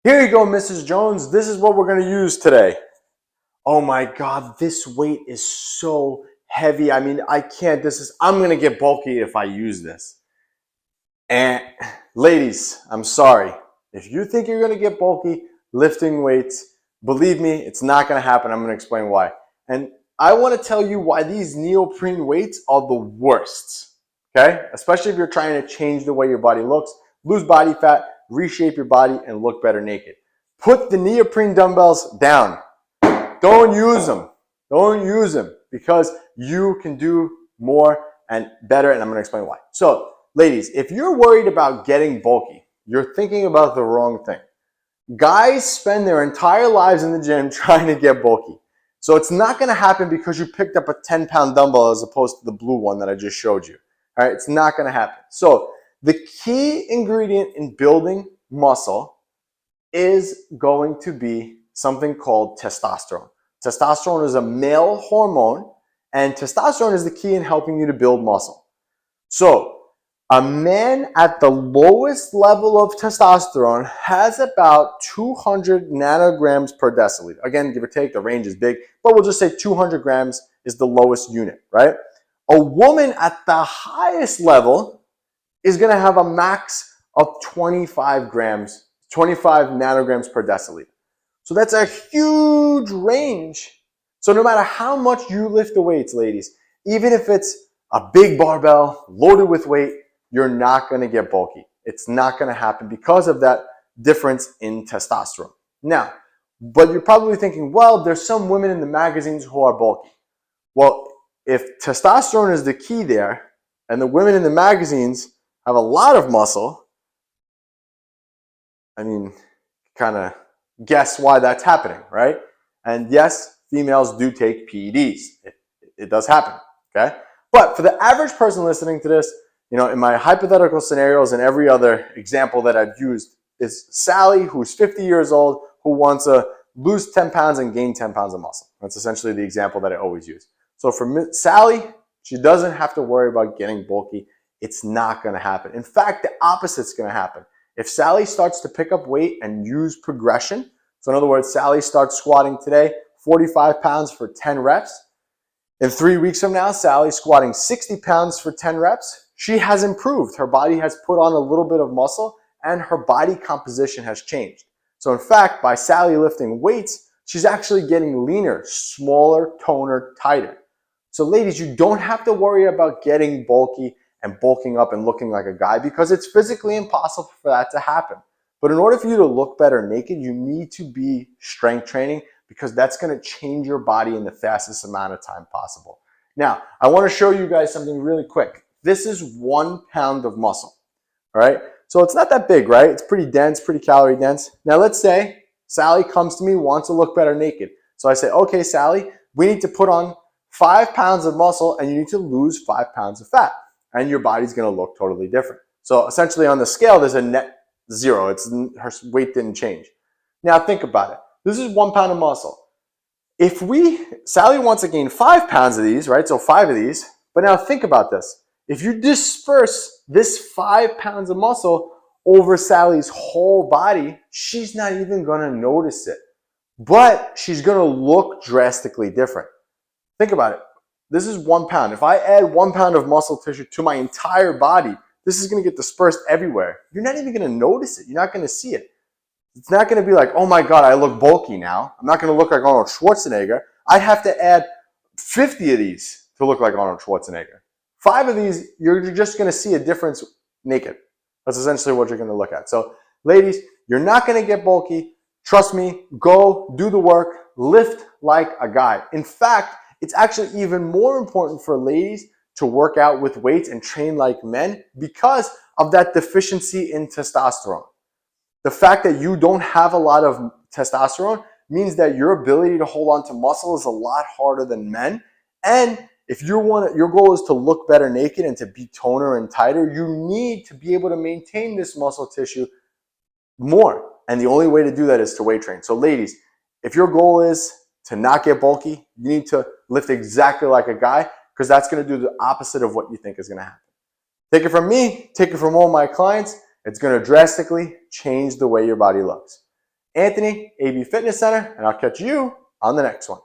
Here you go, Mrs. Jones. This is what we're going to use today. Oh my God, this weight is so heavy. I mean, I can't, I'm going to get bulky if I use this. And ladies, I'm sorry. If you think you're going to get bulky lifting weights, believe me, it's not going to happen. I'm going to explain why. And I want to tell you why these neoprene weights are the worst. Okay? Especially if you're trying to change the way your body looks, lose body fat, reshape your body, and look better naked. Put the neoprene dumbbells down. Don't use them. Don't use them because you can do more and better, and I'm going to explain why. So, ladies, if you're worried about getting bulky, you're thinking about the wrong thing. Guys spend their entire lives in the gym trying to get bulky. So it's not going to happen because you picked up a 10-pound dumbbell as opposed to the blue one that I just showed you. All right, it's not going to happen. So the key ingredient in building muscle is going to be something called testosterone. Testosterone is a male hormone, and testosterone is the key in helping you to build muscle. So a man at the lowest level of testosterone has about 200 nanograms per deciliter. Again, give or take, the range is big, but we'll just say 200 grams is the lowest unit, right? A woman at the highest level is going to have a max of 25 nanograms per deciliter. So that's a huge range. So no matter how much you lift the weights, ladies, even if it's a big barbell loaded with weight, you're not going to get bulky. It's not going to happen because of that difference in testosterone. Now, but you're probably thinking, well, there's some women in the magazines who are bulky. Well, if testosterone is the key there, and the women in the magazines have a lot of muscle, I mean, kind of guess why that's happening, right? And yes, females do take PEDs. It does happen, okay? But for the average person listening to this, you know, in my hypothetical scenarios and every other example that I've used is Sally, who's 50 years old, who wants to lose 10 pounds and gain 10 pounds of muscle. That's essentially the example that I always use. So for Sally, she doesn't have to worry about getting bulky. It's not going to happen. In fact, the opposite's going to happen. If Sally starts to pick up weight and use progression, so in other words, Sally starts squatting today, 45 pounds for 10 reps. In 3 weeks from now, Sally's squatting 60 pounds for 10 reps. She has improved. Her body has put on a little bit of muscle and her body composition has changed. So in fact, by Sally lifting weights, she's actually getting leaner, smaller, toner, tighter. So ladies, you don't have to worry about getting bulky and bulking up and looking like a guy because it's physically impossible for that to happen. But in order for you to look better naked, you need to be strength training because that's going to change your body in the fastest amount of time possible. Now, I want to show you guys something really quick. This is 1 pound of muscle, all right? So it's not that big, right? It's pretty dense, pretty calorie dense. Now let's say Sally comes to me, wants to look better naked. So I say, okay, Sally, we need to put on 5 pounds of muscle and you need to lose 5 pounds of fat. And your body's going to look totally different. So essentially on the scale, there's a net zero. Her weight didn't change. Now think about it. This is 1 pound of muscle. If Sally wants to gain 5 pounds of these, right? So 5 of these. But now think about this. If you disperse this 5 pounds of muscle over Sally's whole body, she's not even going to notice it. But she's going to look drastically different. Think about it. This is 1 pound. If I add 1 pound of muscle tissue to my entire body, this is going to get dispersed everywhere. You're not even going to notice it. You're not going to see it. It's not going to be like, oh my God, I look bulky now. I'm not going to look like Arnold Schwarzenegger. I have to add 50 of these to look like Arnold Schwarzenegger. 5 of these, you're just going to see a difference naked. That's essentially what you're going to look at. So ladies, you're not going to get bulky. Trust me, go do the work, lift like a guy. In fact, it's actually even more important for ladies to work out with weights and train like men because of that deficiency in testosterone. The fact that you don't have a lot of testosterone means that your ability to hold on to muscle is a lot harder than men. And if your goal is to look better naked and to be toner and tighter, you need to be able to maintain this muscle tissue more. And the only way to do that is to weight train. So ladies, if your goal is to not get bulky, you need to lift exactly like a guy because that's going to do the opposite of what you think is going to happen. Take it from me, take it from all my clients. It's going to drastically change the way your body looks. Anthony, AB Fitness Center, and I'll catch you on the next one.